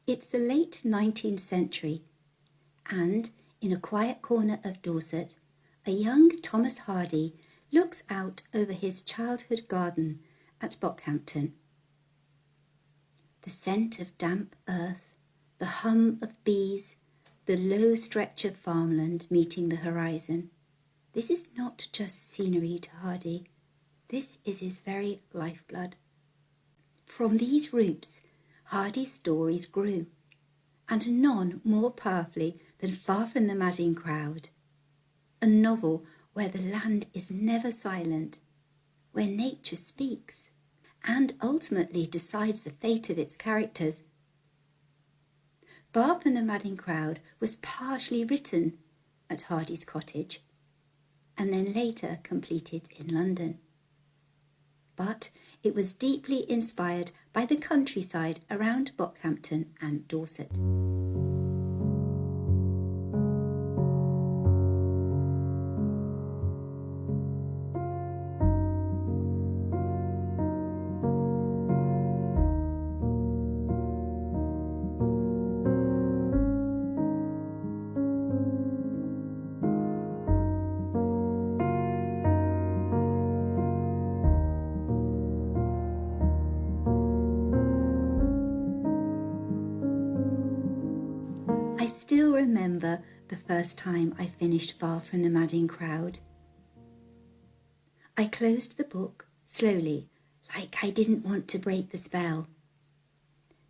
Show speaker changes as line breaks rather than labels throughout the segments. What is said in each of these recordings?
It's the late 19th century, and in a quiet corner of Dorset, a young Thomas Hardy looks out over his childhood garden at Bockhampton. The scent of damp earth, the hum of bees, the low stretch of farmland meeting the horizon. This is not just scenery to Hardy. This is his very lifeblood. From these roots, Hardy's stories grew, and none more powerfully than Far from the Madding Crowd, a novel where the land is never silent, where nature speaks, and ultimately decides the fate of its characters. Far from the Madding Crowd was partially written at Hardy's Cottage, and then later completed in London. But it was deeply inspired by the countryside around Bockhampton and Dorset. I still remember the first time I finished Far from the Madding Crowd. I closed the book slowly, like I didn't want to break the spell.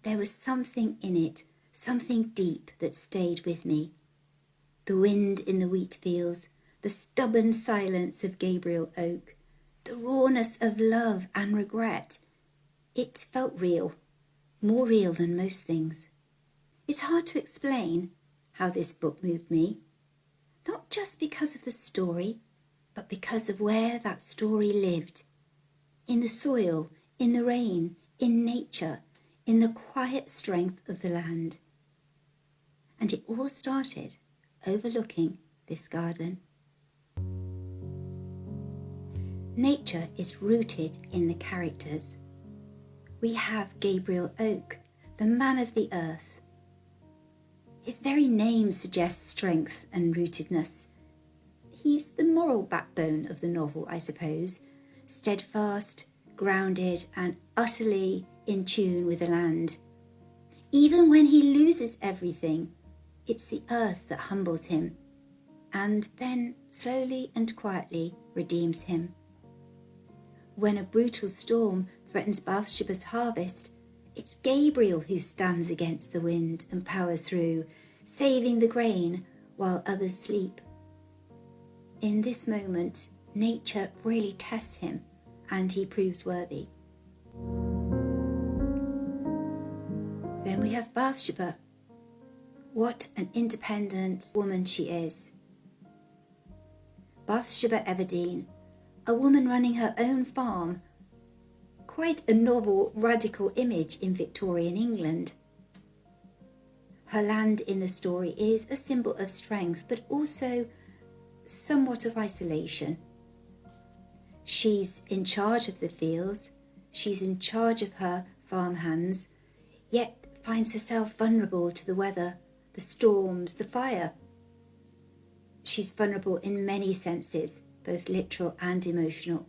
There was something in it, something deep that stayed with me. The wind in the wheat fields, the stubborn silence of Gabriel Oak, the rawness of love and regret. It felt real, more real than most things. It's hard to explain how this book moved me, not just because of the story, but because of where that story lived. In the soil, in the rain, in nature, in the quiet strength of the land. And it all started overlooking this garden. Nature is rooted in the characters. We have Gabriel Oak, the man of the earth. His very name suggests strength and rootedness. He's the moral backbone of the novel, I suppose, steadfast, grounded, and utterly in tune with the land. Even when he loses everything, it's the earth that humbles him, and then slowly and quietly redeems him. When a brutal storm threatens Bathsheba's harvest, it's Gabriel who stands against the wind and powers through, saving the grain while others sleep. In this moment, nature really tests him, and he proves worthy. Then we have Bathsheba. What an independent woman she is. Bathsheba Everdeen, a woman running her own farm. Quite a novel, radical image in Victorian England. Her land in the story is a symbol of strength, but also somewhat of isolation. She's in charge of the fields, she's in charge of her farmhands, yet finds herself vulnerable to the weather, the storms, the fire. She's vulnerable in many senses, both literal and emotional.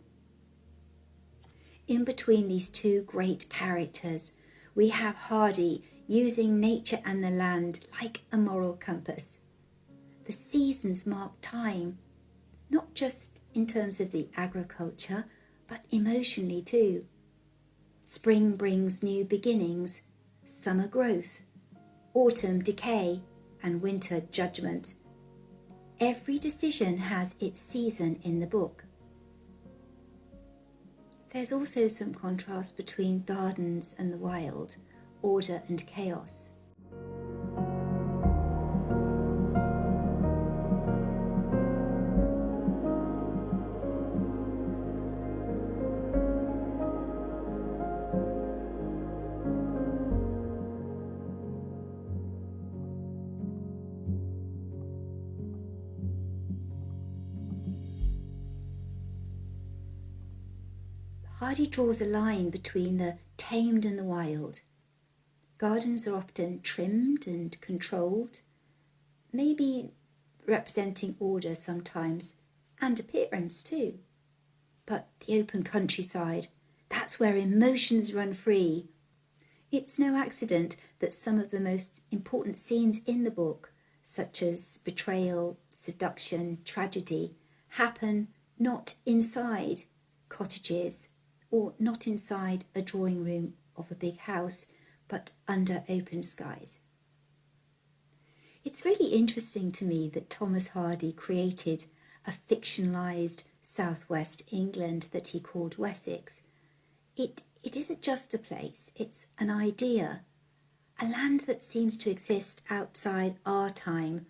In between these two great characters, we have Hardy using nature and the land like a moral compass. The seasons mark time, not just in terms of the agriculture, but emotionally too. Spring brings new beginnings, summer growth, autumn decay, and winter judgment. Every decision has its season in the book. There's also some contrast between gardens and the wild, order and chaos. Hardy draws a line between the tamed and the wild. Gardens are often trimmed and controlled, maybe representing order sometimes, and appearance too. But the open countryside, that's where emotions run free. It's no accident that some of the most important scenes in the book, such as betrayal, seduction, tragedy, happen not inside cottages or not inside a drawing room of a big house, but under open skies. It's really interesting to me that Thomas Hardy created a fictionalised southwest England that he called Wessex. It isn't just a place, it's an idea, a land that seems to exist outside our time,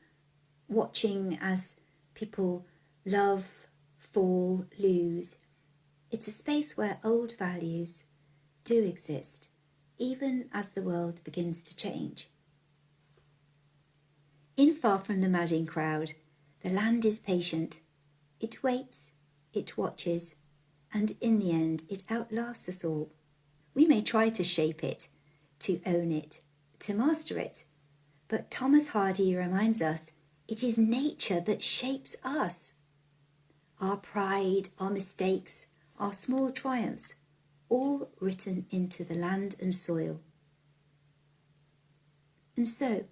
watching as people love, fall, lose. It's a space where old values do exist, even as the world begins to change. In Far From the Madding Crowd, the land is patient. It waits, it watches, and in the end it outlasts us all. We may try to shape it, to own it, to master it, but Thomas Hardy reminds us it is nature that shapes us. Our pride, our mistakes, our small triumphs, all written into the land and soil. And so,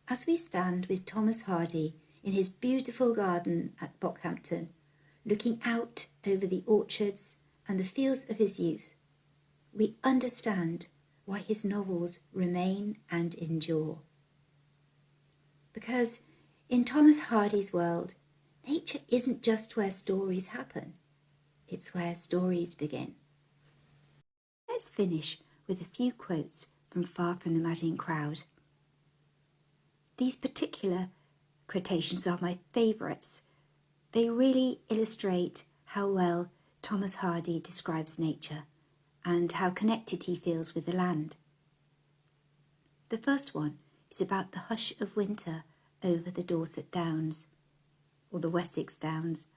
as we stand with Thomas Hardy in his beautiful garden at Bockhampton, looking out over the orchards and the fields of his youth, we understand why his novels remain and endure. Because in Thomas Hardy's world, nature isn't just where stories happen, it's where stories begin. Let's finish with a few quotes from Far From the Madding Crowd. These particular quotations are my favourites. They really illustrate how well Thomas Hardy describes nature and how connected he feels with the land. The first one is about the hush of winter over the Dorset Downs, or the Wessex Downs.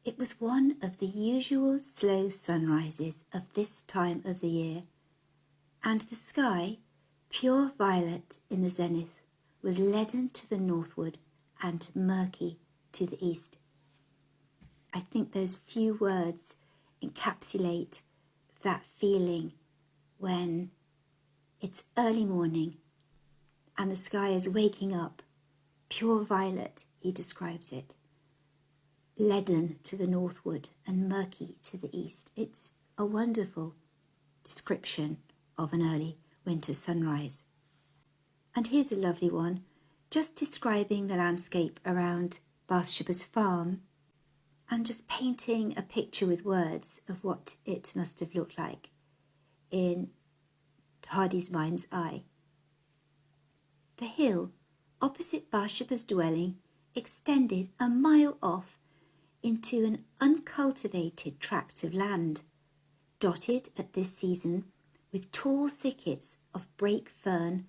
It was one of the usual slow sunrises of this time of the year, and the sky, pure violet in the zenith, was leaden to the northward and murky to the east. I think those few words encapsulate that feeling when it's early morning and the sky is waking up. Pure violet, he describes it. Leaden to the northward and murky to the east. It's a wonderful description of an early winter sunrise. And here's a lovely one, just describing the landscape around Bathsheba's farm and just painting a picture with words of what it must have looked like in Hardy's mind's eye. The hill opposite Bathsheba's dwelling extended a mile off into an uncultivated tract of land, dotted at this season with tall thickets of brake fern,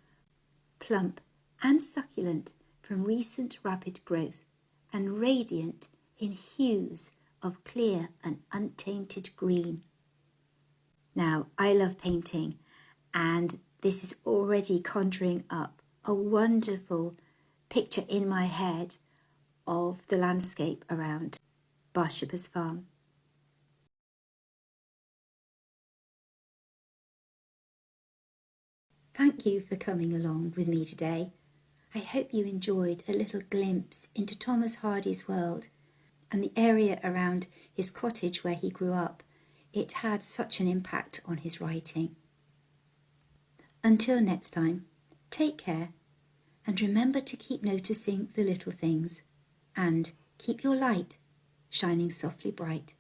plump and succulent from recent rapid growth, and radiant in hues of clear and untainted green. Now, I love painting, and this is already conjuring up a wonderful picture in my head of the landscape around Bathsheba's farm. Thank you for coming along with me today. I hope you enjoyed a little glimpse into Thomas Hardy's world and the area around his cottage where he grew up. It had such an impact on his writing. Until next time, take care and remember to keep noticing the little things and keep your light shining softly bright.